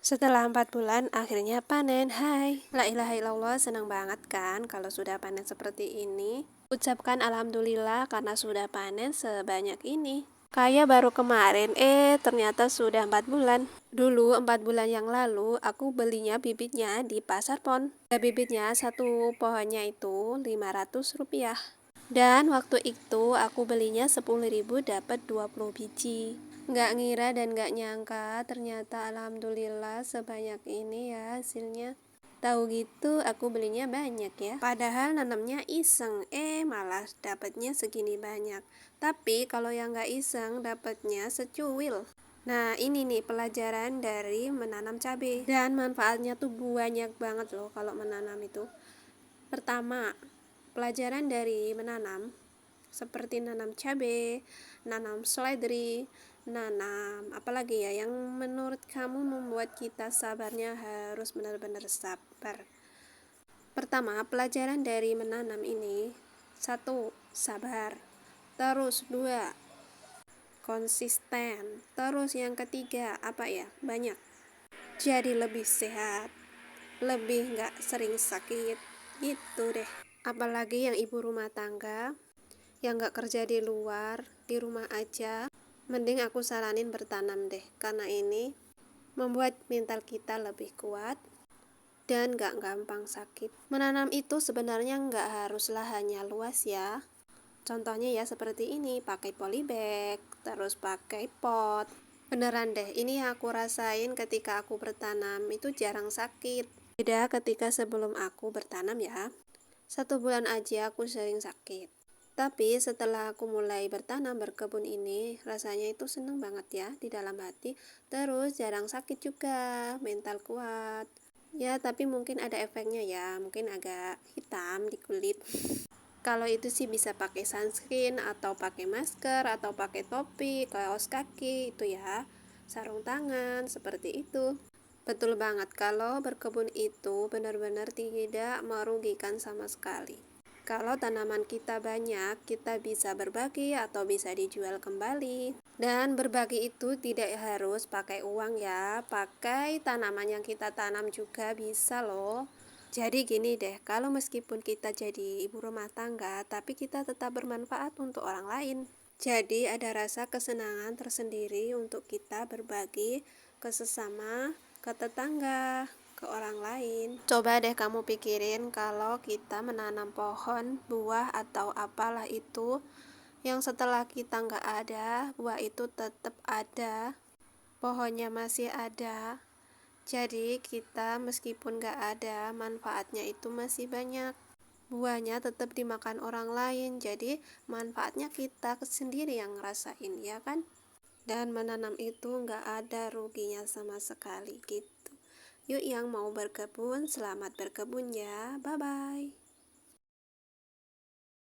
Setelah 4 bulan, akhirnya panen. Hai, la ilaha illallah, senang banget kan kalau sudah panen seperti ini. Ucapkan alhamdulillah karena sudah panen sebanyak ini. Kayak baru kemarin, ternyata sudah 4 bulan. Dulu 4 bulan yang lalu, aku belinya bibitnya di pasar pon. Bibitnya satu pohonnya itu Rp500. Dan waktu itu aku belinya 10.000 dapat 20 biji. Nggak ngira dan nggak nyangka ternyata alhamdulillah sebanyak ini ya hasilnya. Tahu gitu aku belinya banyak ya. Padahal nanamnya iseng, malah dapatnya segini banyak. Tapi kalau yang nggak iseng dapatnya secuil. Nah ini nih pelajaran dari menanam cabai. Dan manfaatnya tuh banyak banget loh kalau menanam itu. Pertama, pelajaran dari menanam seperti nanam cabai, nanam seledri, nanam apalagi ya yang menurut kamu membuat kita sabarnya harus benar-benar sabar. Pertama, pelajaran dari menanam ini, 1. Sabar. Terus 2. Konsisten. Terus yang ketiga, apa ya? Banyak. Jadi lebih sehat, lebih nggak sering sakit, gitu deh. Apalagi yang ibu rumah tangga yang gak kerja di luar, di rumah aja, mending aku saranin bertanam deh, karena ini membuat mental kita lebih kuat dan gak gampang sakit. Menanam itu sebenarnya gak harus lahannya luas ya. Contohnya ya seperti ini, pakai polybag, terus pakai pot. Beneran deh, ini yang aku rasain ketika aku bertanam itu jarang sakit. Beda ketika sebelum aku bertanam ya. 1 bulan aja aku sering sakit. Tapi setelah aku mulai bertanam berkebun ini, rasanya itu seneng banget ya di dalam hati. Terus jarang sakit juga, mental kuat. Ya tapi mungkin ada efeknya ya, mungkin agak hitam di kulit. Kalau itu sih bisa pakai sunscreen atau pakai masker atau pakai topi, kaos kaki itu ya, sarung tangan seperti itu. Betul banget, kalau berkebun itu benar-benar tidak merugikan sama sekali. Kalau tanaman kita banyak, kita bisa berbagi atau bisa dijual kembali. Dan berbagi itu tidak harus pakai uang ya, pakai tanaman yang kita tanam juga bisa loh. Jadi gini deh, kalau meskipun kita jadi ibu rumah tangga, tapi kita tetap bermanfaat untuk orang lain. Jadi ada rasa kesenangan tersendiri untuk kita berbagi ke sesama, ke tetangga, ke orang lain. Coba deh kamu pikirin kalau kita menanam pohon, buah atau apalah itu yang setelah kita nggak ada, buah itu tetap ada, pohonnya masih ada. Jadi kita meskipun nggak ada, manfaatnya itu masih banyak. Buahnya tetap dimakan orang lain, jadi manfaatnya kita sendiri yang ngerasain ya kan. Dan menanam itu nggak ada ruginya sama sekali gitu. Yuk yang mau berkebun, selamat berkebun ya. Bye-bye.